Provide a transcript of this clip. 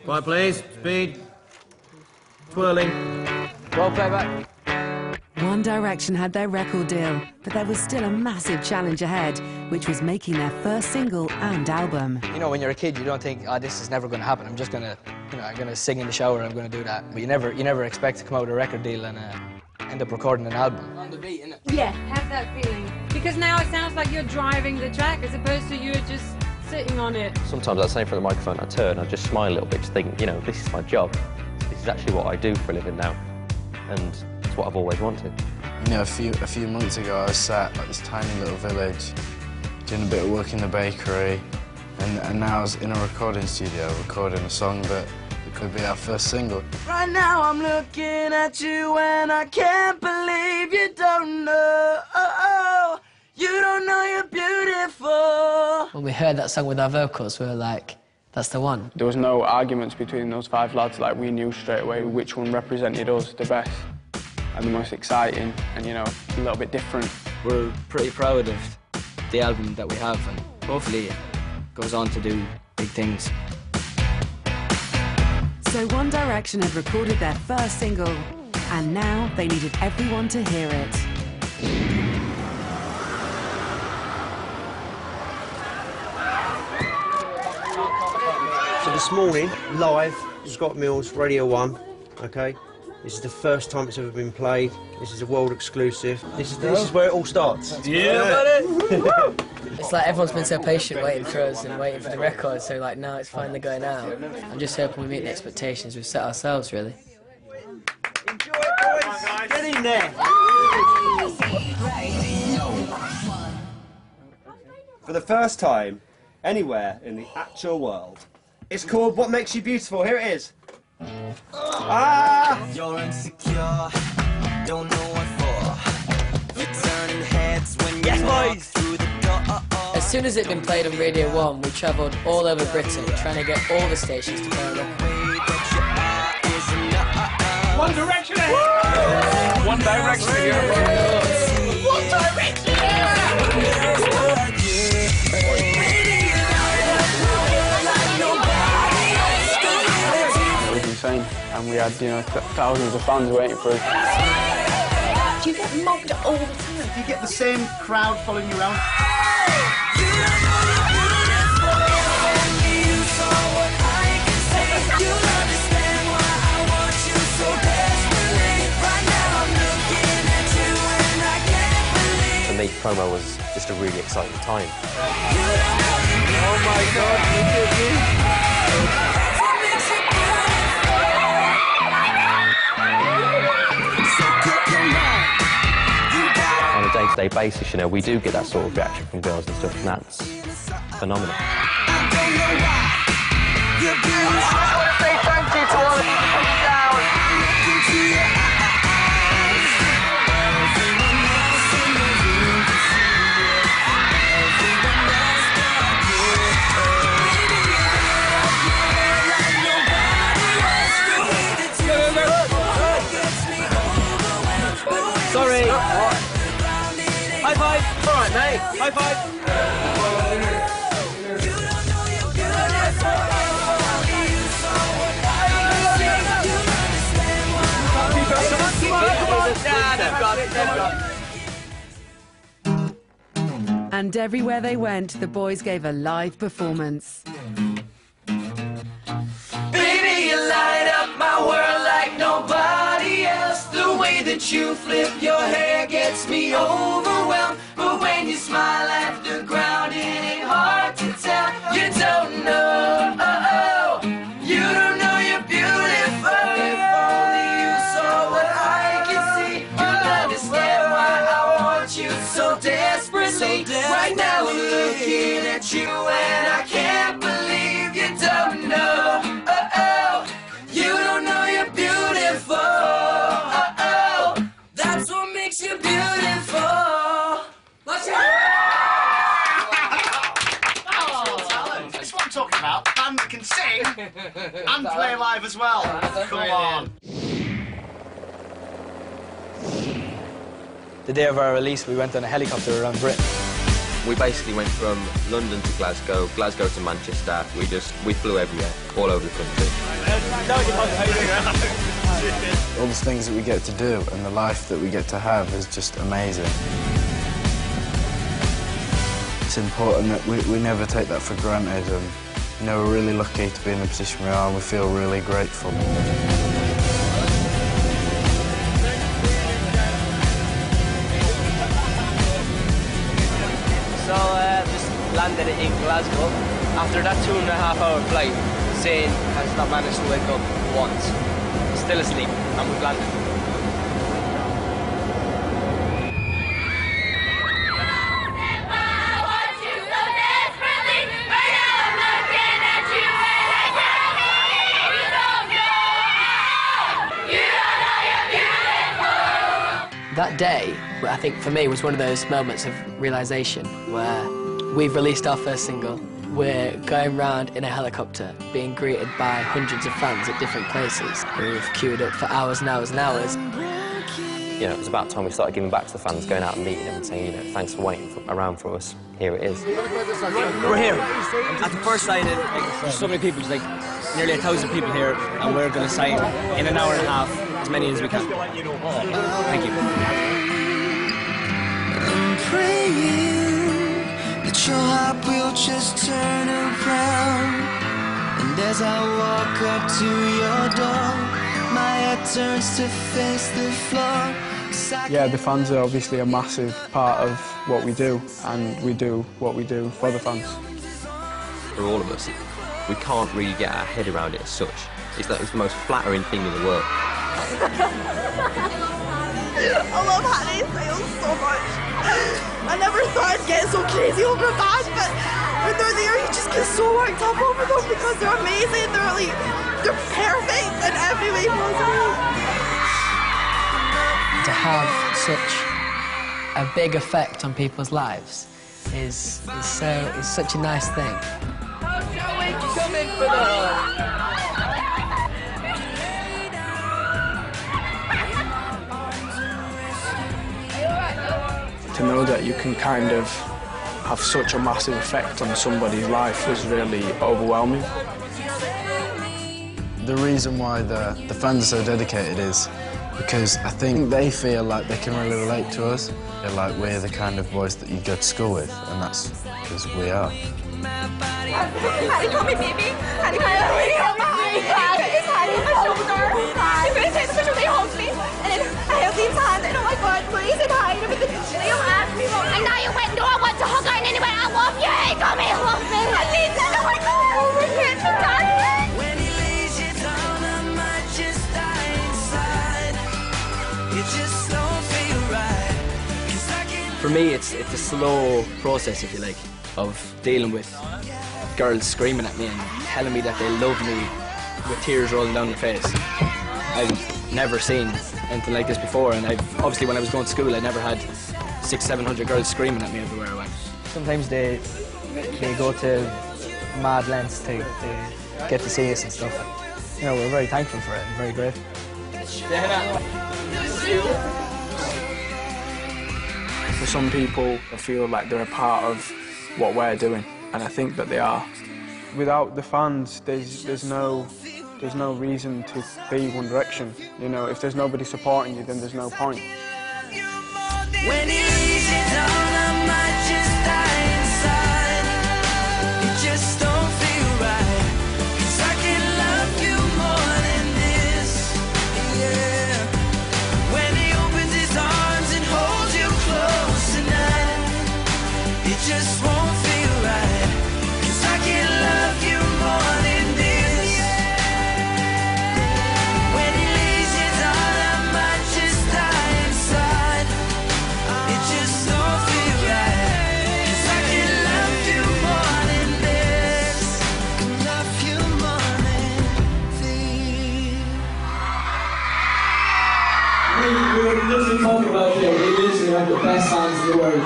Quiet, please. Speed. Twirling. Roll playback. One Direction had their record deal, but there was still a massive challenge ahead, which was making their first single and album. You know, when you're a kid, you don't think, oh, this is never going to happen. I'm just going to, you know, I'm going to sing in the shower, I'm going to do that. But you never expect to come out with a record deal and end up recording an album. On the beat, innit? Yeah, have that feeling. Because now it sounds like you're driving the track as opposed to you're just sitting on it. Sometimes I say in front of the microphone, I turn, I just smile a little bit, just think, you know, this is my job. This is actually what I do for a living now. And it's what I've always wanted. You know, a few months ago I was sat at this tiny little village doing a bit of work in the bakery, and now I was in a recording studio recording a song that could be our first single. Right now I'm looking at you and I can't believe you don't know. You don't know you're beautiful. When we heard that song with our vocals, we were like, that's the one. There was no arguments between those 5 lads. Like, we knew straight away which one represented us the best and the most exciting and, you know, a little bit different. We're pretty proud of the album that we have, and hopefully it goes on to do big things. So One Direction had recorded their first single, and now they needed everyone to hear it. So this morning, live, Scott Mills, Radio 1, okay? This is the first time it's ever been played. This is a world exclusive. This is where it all starts. Yeah, It's like everyone's been so patient waiting for us and waiting for the record, so like now it's finally going out. I'm just hoping we meet the expectations we've set ourselves, really. Enjoy it, boys! Get in there! For the first time, anywhere in the actual world. It's called What Makes You Beautiful. Here it is. Ah! You're insecure, don't know what for. You're turning heads when you walk through the door. As soon as it'd been played on Radio 1, we travelled all over Britain trying to get all the stations to play it. One Direction ahead! One Direction here! One Direction! It was insane, and we had, you know, thousands of fans waiting for us. Do you get mobbed all the time? Do you get the same crowd following you around? For me, promo was just a really exciting time. Oh my God, look at me! On a day-to-day basis, you know, we do get that sort of reaction from girls and stuff, and that's phenomenal. Sorry! High five! All right, mate. High five! And everywhere they went, the boys gave a live performance. Baby, you light up my world like nobody else. The way that you flip your hair gets me overwhelmed. But when you smile at the ground, it ain't hard to tell. You don't know, you don't know you're beautiful. If only you saw what I can see, you'll understand why I want you so desperately. Right now I'm looking at you and I can't believe you don't know. You don't know you're beautiful. That's what makes you beautiful. Watch out! That's what I'm talking about. A band that can sing and play live as well. Come on. The day of our release, we went on a helicopter around Britain. We basically went from London to Glasgow, Glasgow to Manchester. We flew everywhere, all over the country. All the things that we get to do and the life that we get to have is just amazing. It's important that we never take that for granted, and you know, we're really lucky to be in the position we are, and we feel really grateful. So just landed in Glasgow. After that 2.5-hour flight, Zane has not managed to wake up once. He's still asleep, and we've landed. That day, I think for me, was one of those moments of realisation where we've released our first single, we're going round in a helicopter, being greeted by hundreds of fans at different places who've queued up for hours and hours and hours. You know, it was about time we started giving back to the fans, going out and meeting them and saying, you know, thanks for waiting around for us. Here it is. We're here at the first signing. There's so many people, there's like nearly 1,000 people here, and we're going to sign in an hour and a half as many as we can. Thank you. I'm praying that your heart will just turn around, and as I walk up to your door, my head turns to face the floor. Yeah, the fans are obviously a massive part of what we do, and we do what we do for the fans. For all of us, we can't really get our head around it as such. It's the most flattering thing in the world. I love Harry's sales so much. I never thought I'd get so crazy over a band, but when they're there, you just get so worked up over them because they're amazing. They're perfect in every way possible. To have such a big effect on people's lives is such a nice thing. To know that you can kind of have such a massive effect on somebody's life was really overwhelming. The reason why the fans are so dedicated is because I think they feel like they can really relate to us. They're like, we're the kind of boys that you go to school with, and that's because we are. Harry, call me baby. Harry, call me baby. It's Harry, my shoulder. He first takes a picture, they hold me, and then I held his hand, and oh my God, please, and hi, and everything. They all asked me, I know you went, no, I want to hug her, and anyway, I love you. He told me he loves me. I need to, oh my God, oh my God. When he lays you down, I might just die inside. It just don't feel right. For me, it's a slow process, if you like, of dealing with girls screaming at me and telling me that they love me with tears rolling down their face. I've never seen anything like this before, and obviously when I was going to school, I never had 600-700 girls screaming at me everywhere I went. Sometimes they go to mad lengths to get to see us and stuff. You know, we're very thankful for it and very grateful. For some people, I feel like they're a part of what we're doing, and I think that they are. Without the fans, there's no reason to be One Direction. You know, if there's nobody supporting you, then there's no point. When he lays you down, I might just die inside. It just don't feel right. 'Cause I can love you more than this. Yeah. When he opens his arms and holds you close tonight, it just won't feel right. 'Cause I can love you more than this. When he lays you down, I might just die inside. It just don't feel right. 'Cause I can love you more than this. Love you more than this. We literally talk about you. We literally have the best fans in the world.